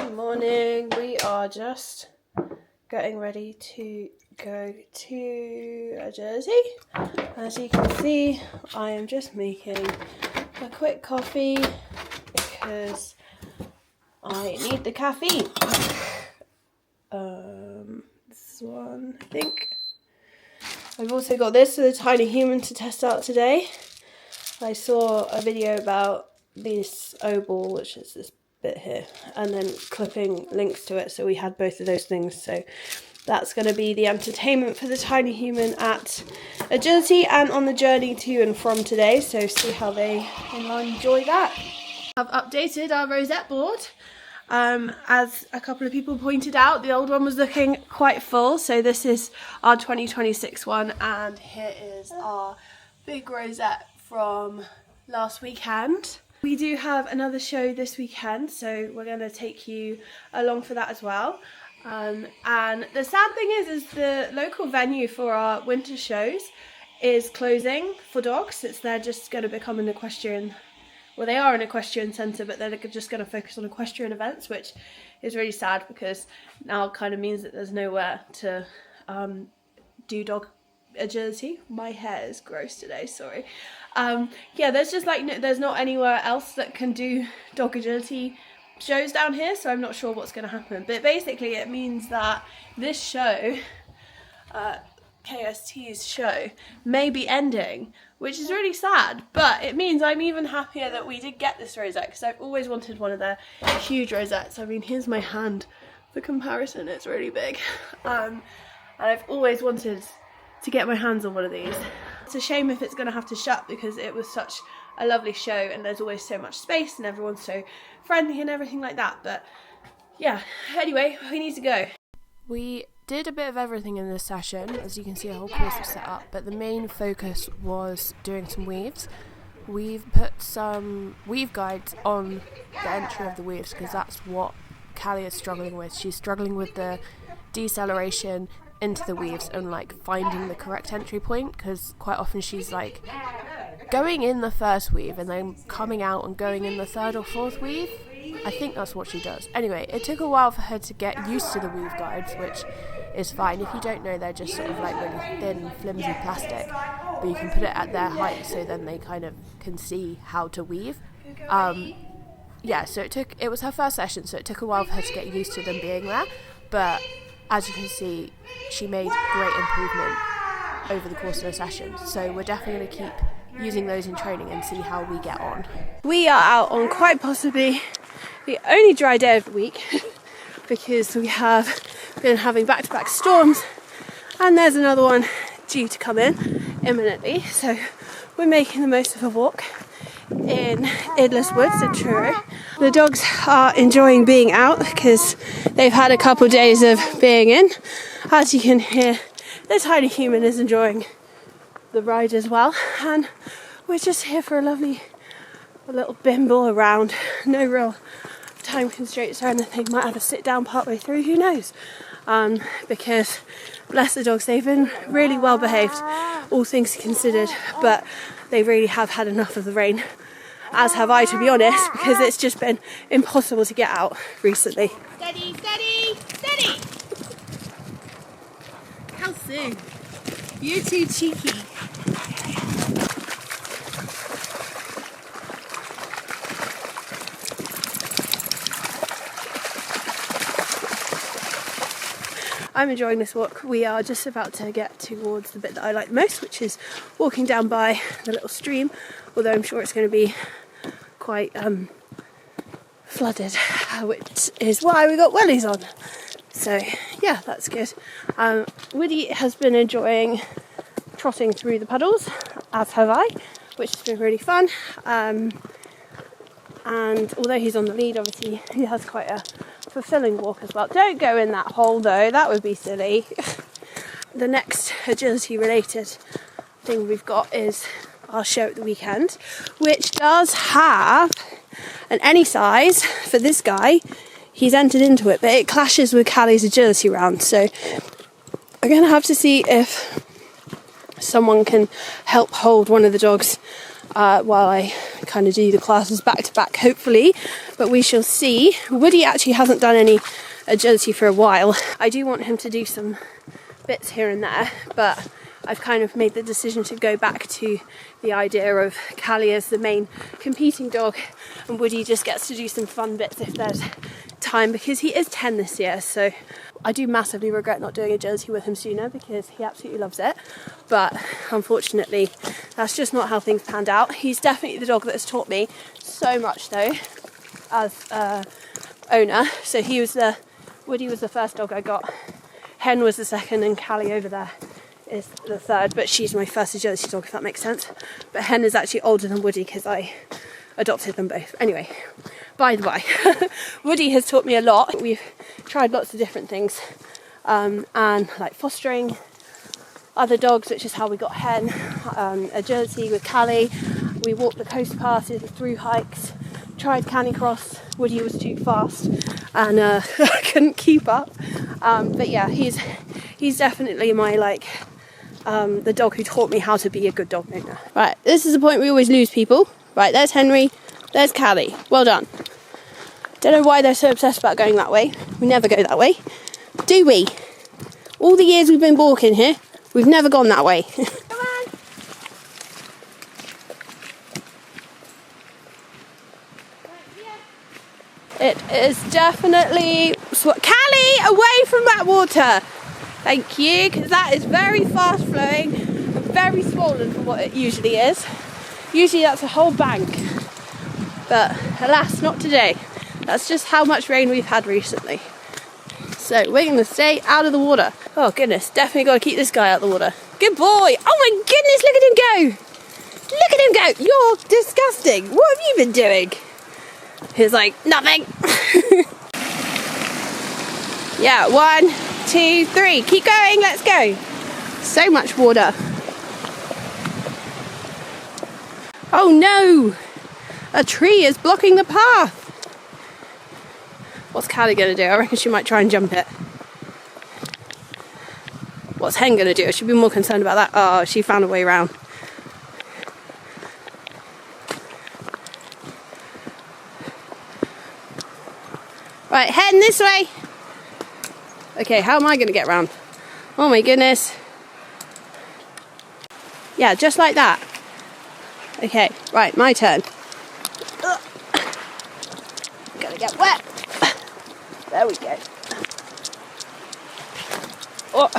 Good morning. We are just getting ready to go to agility. As you can see, I am just making a quick coffee because I need the caffeine. This one, I think. I've also got this for the tiny human to test out today. I saw a video about this oval, which is this bit here, and then clipping links to it, so we had both of those things. So that's going to be the entertainment for the tiny human at agility and on the journey to and from today, so see how they enjoy that. I've updated our rosette board. As a couple of people pointed out, the old one was looking quite full, so this is our 2026 one, and here is our big rosette from last weekend. We do have another show this weekend, so we're going to take you along for that as well. And the sad thing is the local venue for our winter shows is closing for dogs. They're just going to become an equestrian. Well, they are an equestrian centre, but they're just going to focus on equestrian events, which is really sad because now kind of means that there's nowhere to do dog agility. My hair is gross today, sorry. Yeah, there's just there's not anywhere else that can do dog agility shows down here, so I'm not sure what's going to happen. But basically it means that this show, KST's show, may be ending, which is really sad, but it means I'm even happier that we did get this rosette, because I've always wanted one of their huge rosettes. I mean, here's my hand for comparison, it's really big. And I've always wanted to get my hands on one of these. It's a shame if it's going to have to shut, because it was such a lovely show and there's always so much space and everyone's so friendly and everything like that. But yeah, anyway, we need to go. We did a bit of everything in this session. As you can see, a whole course was set up, but the main focus was doing some weaves. We've put some weave guides on the entry of the weaves because that's what Callie is struggling with. She's struggling with the deceleration into the weaves and finding the correct entry point, because quite often she's going in the first weave and then coming out and going in the third or fourth weave. I think that's what she does. Anyway, it took a while for her to get used to the weave guides, which is fine. If you don't know, they're just sort of really thin, flimsy plastic, but you can put it at their height so then they kind of can see how to weave. Yeah, so it was her first session, so it took a while for her to get used to them being there, but as you can see, she made great improvement over the course of the session. So we're definitely going to keep using those in training and see how we get on. We are out on quite possibly the only dry day of the week because we have been having back-to-back storms, and there's another one due to come in imminently. So we're making the most of a walk in Idler's Woods in Truro. The dogs are enjoying being out because they've had a couple of days of being in. As you can hear, the tiny human is enjoying the ride as well, and we're just here for a little bimble around. No real time constraints or anything. Might have a sit down partway through, who knows, because bless the dogs, they've been really well behaved, all things considered, but they really have had enough of the rain, as have I, to be honest, because it's just been impossible to get out recently. Steady, steady, steady! How soon? You're too cheeky. I'm enjoying this walk. We are just about to get towards the bit that I like most, which is walking down by the little stream, although I'm sure it's going to be quite flooded, which is why we got wellies on. So yeah, that's good. Woody has been enjoying trotting through the puddles, as have I, which has been really fun. And although he's on the lead, obviously he has quite a fulfilling walk as well. Don't go in that hole though, that would be silly. The next agility related thing we've got is our show at the weekend, which does have an any size for this guy. He's entered into it, but it clashes with Callie's agility round, so we're going to have to see if someone can help hold one of the dogs while I kind of do the classes back to back, hopefully, but we shall see. Woody actually hasn't done any agility for a while. I do want him to do some bits here and there, but I've kind of made the decision to go back to the idea of Callie as the main competing dog, and Woody just gets to do some fun bits if there's time, because he is 10 this year, so I do massively regret not doing agility with him sooner because he absolutely loves it, but unfortunately that's just not how things panned out. He's definitely the dog that has taught me so much though as owner. So Woody was the first dog I got, Hen was the second, and Callie over there is the third, but she's my first agility dog, if that makes sense. But Hen is actually older than Woody because I adopted them both. Anyway, by the way, Woody has taught me a lot. We've tried lots of different things, and like fostering other dogs, which is how we got Hen, agility with Callie. We walked the coast path, did the through hikes, tried Canicross. Woody was too fast and I couldn't keep up, but yeah, he's definitely my the dog who taught me how to be a good dog owner. Right, this is the point we always lose people. Right, there's Henry, there's Callie. Well done. Don't know why they're so obsessed about going that way. We never go that way, do we? All the years we've been walking here, we've never gone that way. Come on. It is definitely... Callie, away from that water! Thank you, because that is very fast flowing and very swollen for what it usually is. Usually that's a whole bank, but alas, not today. That's just how much rain we've had recently. So we're going to stay out of the water. Oh goodness, definitely got to keep this guy out of the water. Good boy! Oh my goodness, look at him go! Look at him go! You're disgusting! What have you been doing? He's like, nothing! Yeah, 1, 2, 3. Keep going, let's go. So much water. Oh no! A tree is blocking the path. What's Callie going to do? I reckon she might try and jump it. What's Hen going to do? I should be more concerned about that. Oh, she found a way around. Right, Hen, this way. Okay, how am I going to get round? Oh my goodness. Yeah, just like that. Okay, right, my turn. Ugh. Gonna get wet. There we go. Oh,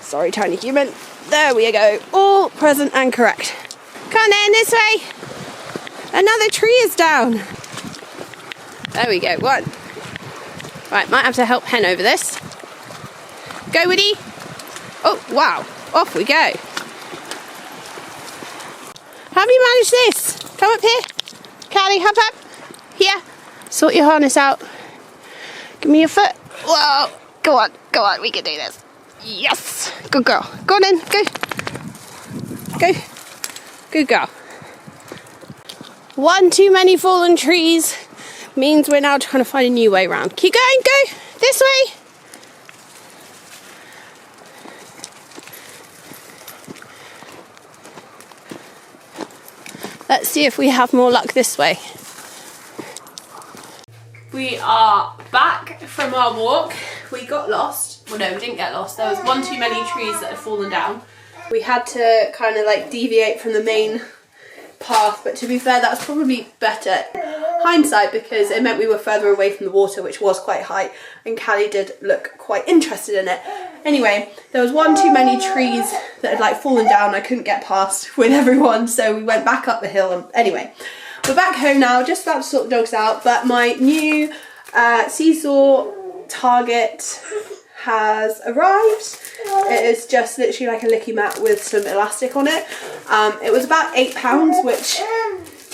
sorry, tiny human. There we go. All present and correct. Come on then, this way. Another tree is down. There we go. 1. Right, might have to help Hen over this. Go, Woody. Oh, wow. Off we go. How have you managed this? Come up here. Callie, hop up. Here. Sort your harness out. Give me your foot. Whoa. Go on. We can do this. Yes. Good girl. Go on then. Go. Go. Good girl. 1 too many fallen trees means we're now trying to find a new way around. Keep going. Go. This way. Let's see if we have more luck this way. We are back from our walk. We got lost. Well, no, we didn't get lost. There was 1 too many trees that had fallen down. We had to kind of like deviate from the main path, but to be fair, that was probably better hindsight because it meant we were further away from the water, which was quite high, and Callie did look quite interested in it. Anyway, there was 1 too many trees that had like fallen down. I couldn't get past with everyone, so we went back up the hill, and anyway, we're back home now, just about to sort the dogs out, but my new seesaw target has arrived. It is just literally like a licky mat with some elastic on it. It was about £8, which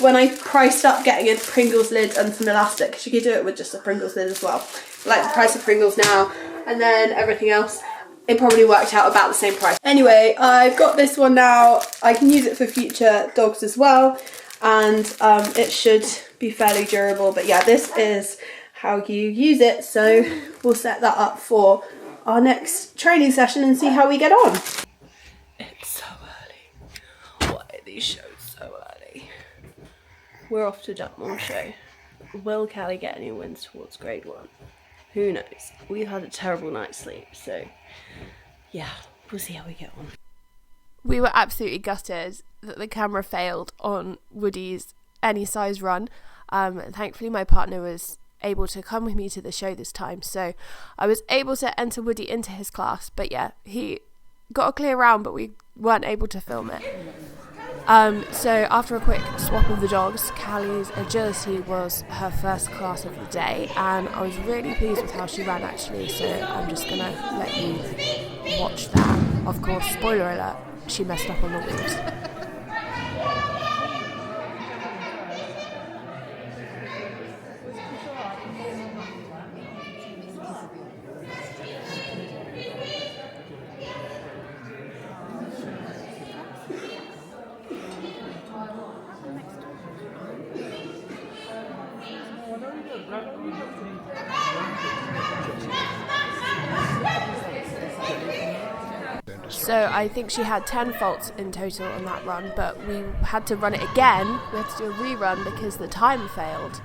when I priced up getting a Pringles lid and some elastic, because you could do it with just a Pringles lid as well, like the price of Pringles now and then everything else, it probably worked out about the same price. Anyway, I've got this one now. I can use it for future dogs as well, and it should be fairly durable, but yeah, this is how you use it, so we'll set that up for our next training session and see how we get on. It's so early. Why are these shows so we're off to Dartmoor show. Will Callie get any wins towards grade 1? Who knows? We've had a terrible night's sleep, so yeah, we'll see how we get on. We were absolutely gutted that the camera failed on Woody's any size run. Thankfully my partner was able to come with me to the show this time, so I was able to enter Woody into his class, but yeah, he got a clear round, but we weren't able to film it. So after a quick swap of the dogs, Callie's agility was her first class of the day, and I was really pleased with how she ran actually, so I'm just gonna let you watch that. Of course, spoiler alert, she messed up on the wheels. So I think she had 10 faults in total on that run, but we had to run it again. We had to do a rerun because the time failed,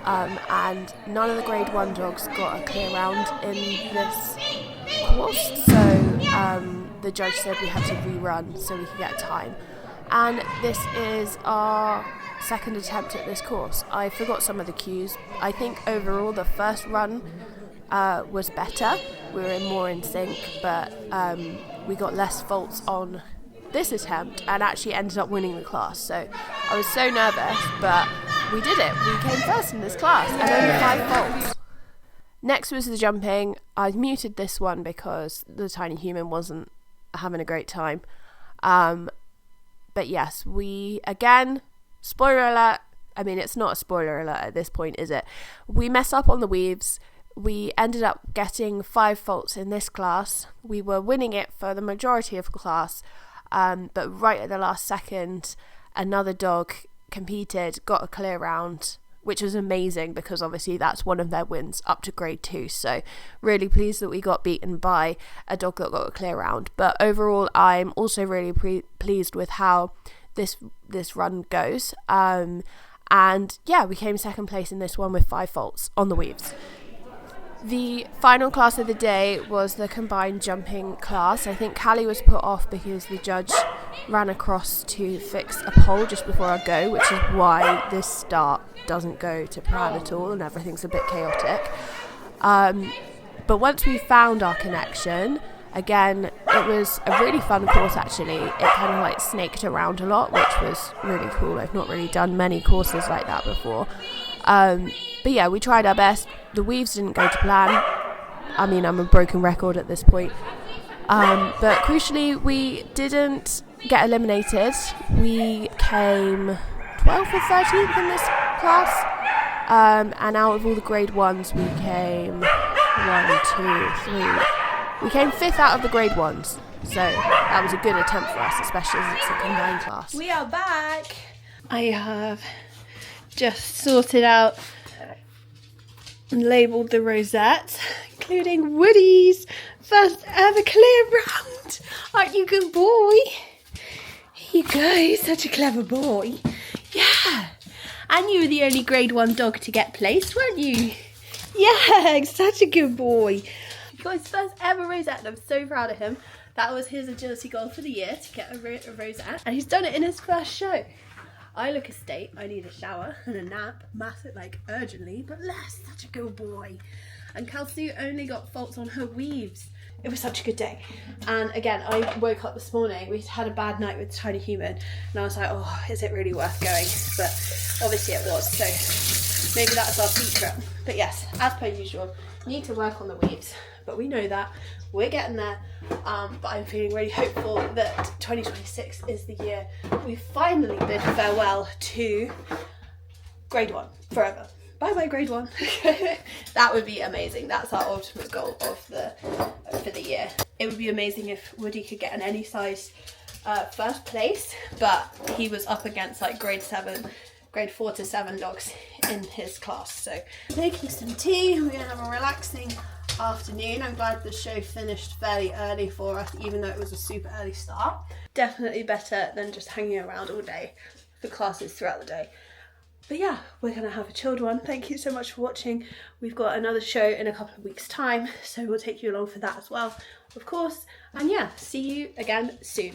and none of the grade 1 dogs got a clear round in this course, so the judge said we had to rerun so we could get time. And this is our second attempt at this course. I forgot some of the cues. I think overall the first run was better. We were more in sync, but we got less faults on this attempt and actually ended up winning the class. So I was so nervous, but we did it. We came first in this class and only 5 faults. Next was the jumping. I muted this one because the tiny human wasn't having a great time. But yes, we, again, spoiler alert. I mean, it's not a spoiler alert at this point, is it? We mess up on the weaves. We ended up getting 5 faults in this class. We were winning it for the majority of the class, but right at the last second, another dog competed, got a clear round, which was amazing because obviously that's one of their wins up to grade 2. So really pleased that we got beaten by a dog that got a clear round. But overall, I'm also really pleased with how this run goes. And yeah, we came second place in this one with 5 faults on the weaves. The final class of the day was the combined jumping class. I think Callie was put off because the judge ran across to fix a pole just before our go, which is why this start doesn't go to plan at all and everything's a bit chaotic. But once we found our connection, again, it was a really fun course actually. It kind of like snaked around a lot, which was really cool. I've not really done many courses like that before. But yeah, we tried our best. The weaves didn't go to plan. I mean, I'm a broken record at this point. But crucially, we didn't get eliminated. We came 12th or 13th in this class. And out of all the grade 1s, we came 1, 2, 3. We came 5th out of the grade 1s. So that was a good attempt for us, especially as it's a combined class. We are back. I have just sorted out and labelled the rosette, including Woody's first ever clear round. Aren't you a good boy? Here you go, such a clever boy. Yeah. And you were the only grade 1 dog to get placed, weren't you? Yeah, such a good boy. He got his first ever rosette and I'm so proud of him. That was his agility goal for the year, to get a rosette, and he's done it in his first show. I look a state, I need a shower and a nap, massive, like urgently, but Les, such a good boy. And Kelsey only got faults on her weaves. It was such a good day. And again, I woke up this morning, we'd had a bad night with Tiny Human, and I was like, oh, is it really worth going? But obviously it was, so maybe that's our secret. But yes, as per usual, need to work on the weaves, but we know that. We're getting there, but I'm feeling really hopeful that 2026 is the year we finally bid farewell to grade 1 forever. Bye bye grade 1. That would be amazing. That's our ultimate goal of for the year. It would be amazing if Woody could get an any size first place, but he was up against like grade 4 to 7 dogs in his class. So making some tea, we're gonna have a relaxing afternoon. I'm glad the show finished fairly early for us, even though it was a super early start. Definitely better than just hanging around all day for classes throughout the day. But yeah, we're gonna have a chilled one. Thank you so much for watching. We've got another show in a couple of weeks' time, so we'll take you along for that as well, of course. And yeah, see you again soon.